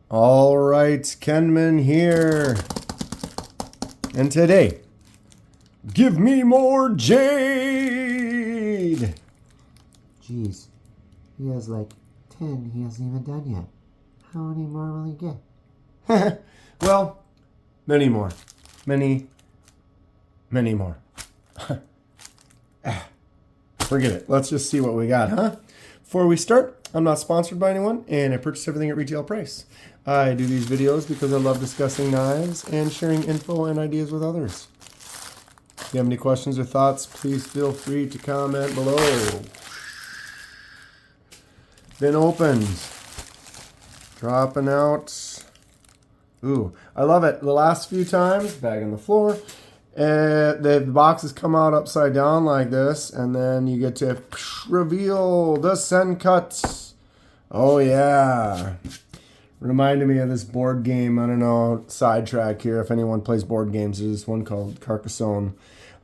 All right, Kenman here. And today, give me more jade. Jeez, he has like 10 he hasn't even done yet. How many more will he get? Well, many more. Many more. Forget it. Let's just see what we got, huh? Before we start, I'm not sponsored by anyone, and I purchase everything at retail price. I do these videos because I love discussing knives and sharing info and ideas with others. If you have any questions or thoughts, please feel free to comment below. Been opened. Dropping out. Ooh, I love it. The last few times, bag on the floor, the boxes come out upside down like this, and then you get to reveal the Sencuts. Oh yeah. Reminded me of this board game. I don't know, sidetrack here. If anyone plays board games, there's this one called Carcassonne,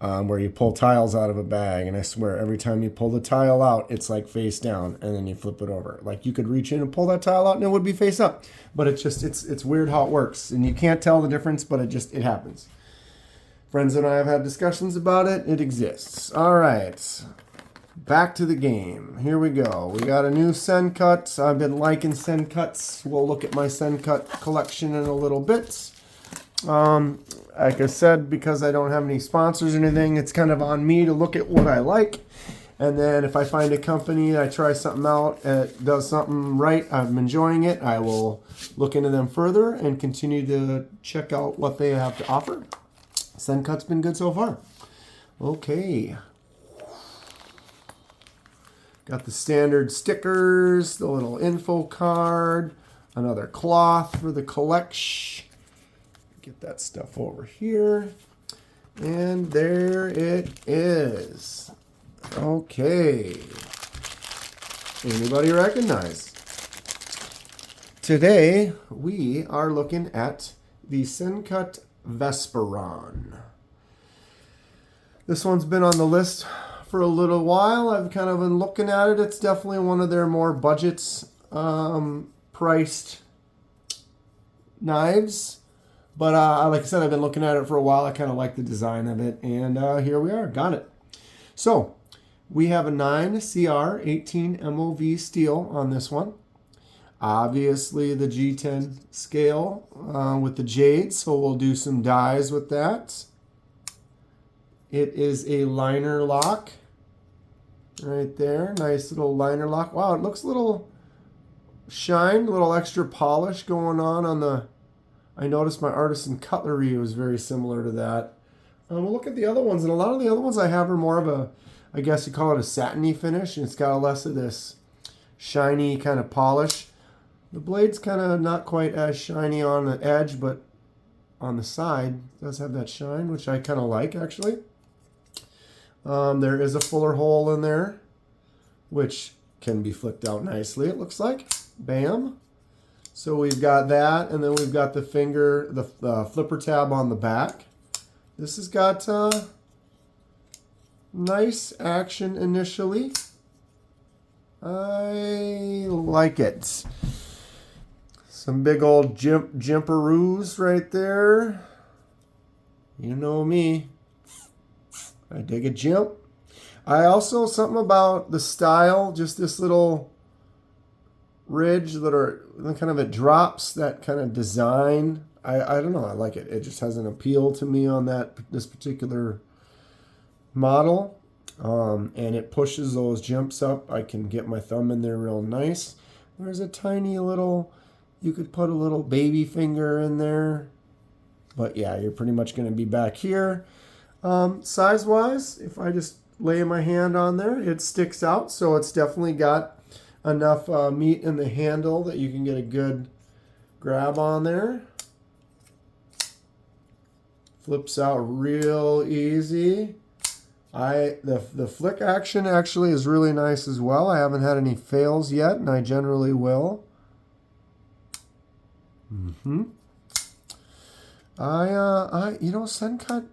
where you pull tiles out of a bag, and I swear every time you pull the tile out, it's like face down, and then you flip it over. Like you could reach in and pull that tile out, and it would be face up. But it's weird how it works, and you can't tell the difference, but it happens. Friends and I have had discussions about it. It exists. All right. Back to the game. Here we go. We got a new Sencut. I've been liking Sencuts. We'll look at my Sencut collection in a little bit. Like I said, because I don't have any sponsors or anything, it's kind of on me to look at what I like. And then if I find a company, I try something out, it does something right, I'm enjoying it, I will look into them further and continue to check out what they have to offer. Sencut's been good so far. Okay. Got the standard stickers, the little info card, another cloth for the collection. Get that stuff over here. And there it is. Okay. Anybody recognize? Today, we are looking at the Sencut Vesperon. This one's been on the list for a little while. I've kind of been looking at it. It's definitely one of their more budgets priced knives. But like I said, I've been looking at it for a while. I kind of like the design of it. And here we are. Got it. So we have a 9CR 18 MOV steel on this one. Obviously the G10 scale with the jade. So we'll do some dies with that. It is a liner lock. Right there. Nice little liner lock. Wow, it looks a little shine, a little extra polish going on the... I noticed my artisan cutlery was very similar to that. We'll look at the other ones, and a lot of the other ones I have are more of a, I guess you call it a satiny finish, and it's got less of this shiny kind of polish. The blade's kind of not quite as shiny on the edge, but on the side it does have that shine, which I kind of like actually. There is a fuller hole in there, which can be flicked out nicely, it looks like. Bam. So we've got that, and then we've got the finger, the flipper tab on the back. This has got nice action initially. I like it. Some big old jimperoos right there. You know me. I dig a jimp. I also, something about the style, just this little ridge that are kind of, it drops, that kind of design. I don't know, I like it. It just has an appeal to me on this particular model. And it pushes those jumps up. I can get my thumb in there real nice. There's a tiny little, you could put a little baby finger in there. But yeah, you're pretty much going to be back here. Size wise, if I just lay my hand on there, it sticks out. So it's definitely got enough meat in the handle that you can get a good grab on there. Flips out real easy. The flick action actually is really nice as well. I haven't had any fails yet, and I generally will. Sencut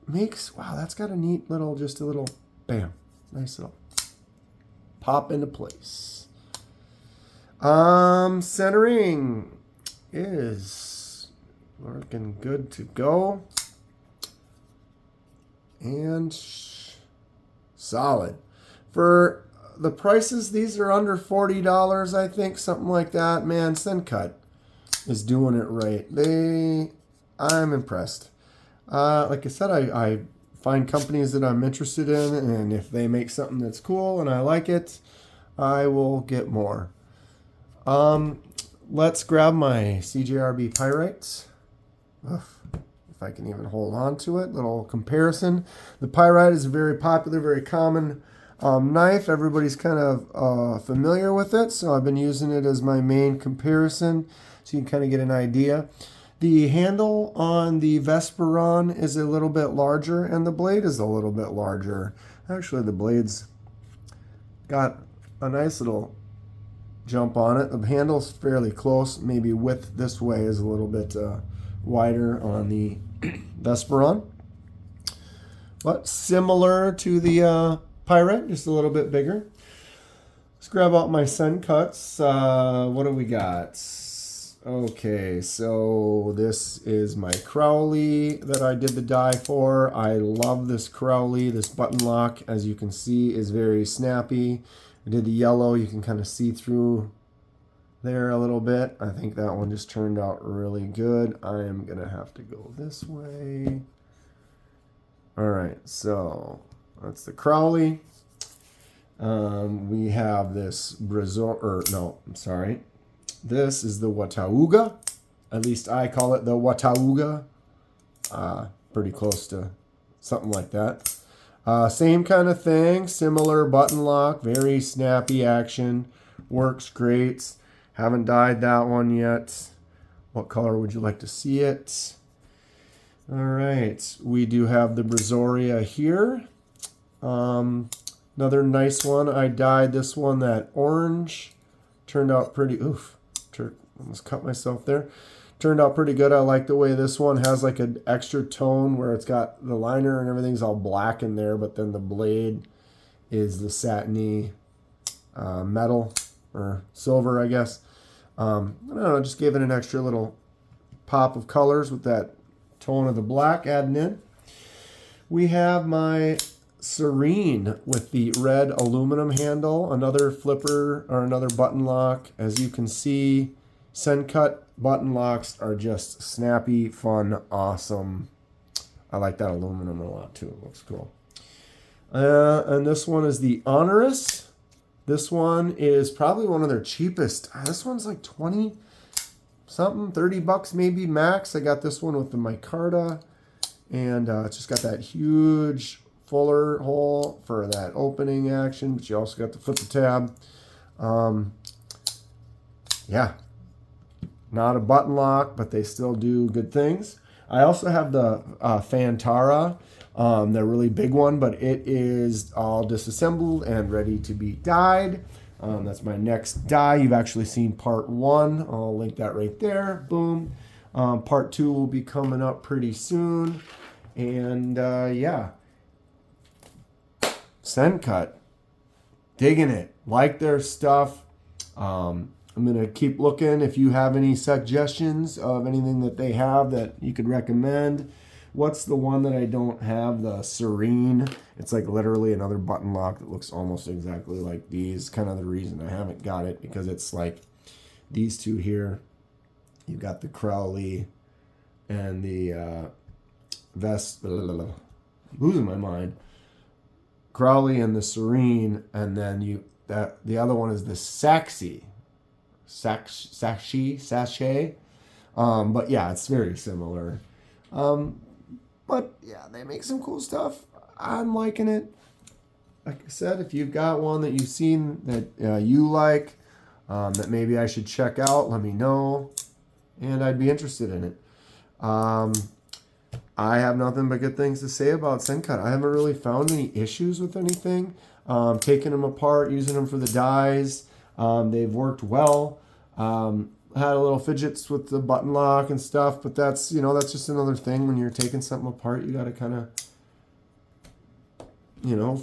makes, wow, that's got a neat little, just a little, bam, nice little pop into place. Centering is looking good to go. And solid. For the prices, these are under $40, I think, something like that. Man, Sencut is doing it right. I'm impressed. Like I said, I find companies that I'm interested in, and if they make something that's cool and I like it, I will get more. Let's grab my CJRB Pyrites. If I can even hold on to it. Little comparison. The Pyrite is a very popular, very common knife. Everybody's kind of familiar with it, so I've been using it as my main comparison, so you can kind of get an idea. The handle on the Vesperon is a little bit larger, and the blade is a little bit larger. Actually, the blade's got a nice little jump on it. The handle's fairly close. Maybe width this way is a little bit wider on the Vesperon, but similar to the Pyrite, just a little bit bigger. Let's grab out my Sencuts. What do we got? Okay, so this is my Crowley that I did the die for. I love this Crowley. This button lock, as you can see, is very snappy. I did the yellow. You can kind of see through there a little bit. I think that one just turned out really good. I am going to have to go this way. All right, so that's the Crowley. We have this this is the Watauga. At least I call it the Watauga. Pretty close to something like that. Same kind of thing, similar button lock, very snappy action, works great. Haven't dyed that one yet. What color would you like to see it? All right, we do have the Brazoria here. Another nice one. I dyed this one that orange. Turned out pretty, almost cut myself there. Turned out pretty good. I like the way this one has like an extra tone where it's got the liner and everything's all black in there, but then the blade is the satiny metal or silver, I guess. I don't know, just gave it an extra little pop of colors with that tone of the black adding in. We have my Serene with the red aluminum handle, another flipper or another button lock. As you can see, Sencut button locks are just snappy, fun, awesome. I like that aluminum a lot too. It looks cool. And this one is the Honorous. This one is probably one of their cheapest. This one's like 20 something, 30 bucks maybe max. I got this one with the micarta, and it's just got that huge fuller hole for that opening action, but you also got to flip the tab. Yeah, not a button lock, but they still do good things. I also have the Fantara, the really big one, but it is all disassembled and ready to be dyed. That's my next die. You've actually seen part 1. I'll link that right there. Boom. Part 2 will be coming up pretty soon. And yeah. Sencut. Digging it. Like their stuff. I'm going to keep looking. If you have any suggestions of anything that they have that you could recommend. What's the one that I don't have? The Serene. It's like literally another button lock that looks almost exactly like these. Kind of the reason I haven't got it, because it's like these two here. You've got the Crowley and the losing my mind. Crowley and the Serene, and then the other one is the Sachet. But yeah, it's very similar. But yeah, they make some cool stuff. I'm liking it. Like I said, if you've got one that you've seen that you like, that maybe I should check out, let me know, and I'd be interested in it. I have nothing but good things to say about Sencut. I haven't really found any issues with anything. Taking them apart, using them for the dies, they've worked well. Had a little fidgets with the button lock and stuff, but that's just another thing. When you're taking something apart, you got to kind of,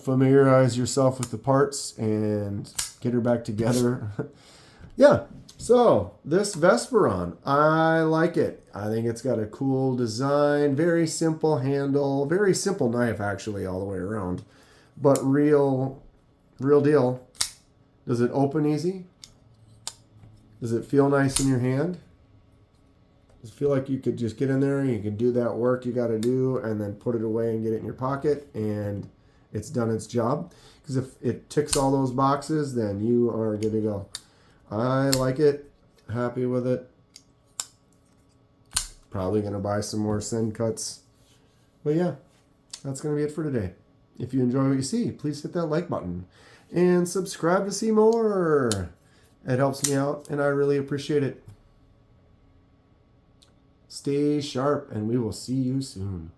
familiarize yourself with the parts and get her back together. Yeah. So, this Vesperon, I like it. I think it's got a cool design, very simple handle, very simple knife actually all the way around. But real deal. Does it open easy? Does it feel nice in your hand? Does it feel like you could just get in there and you can do that work you got to do and then put it away and get it in your pocket and it's done its job? Because if it ticks all those boxes, then you are good to go. I like it. Happy with it. Probably going to buy some more Sencuts. But yeah, that's going to be it for today. If you enjoy what you see, please hit that like button. And subscribe to see more. It helps me out, and I really appreciate it. Stay sharp, and we will see you soon.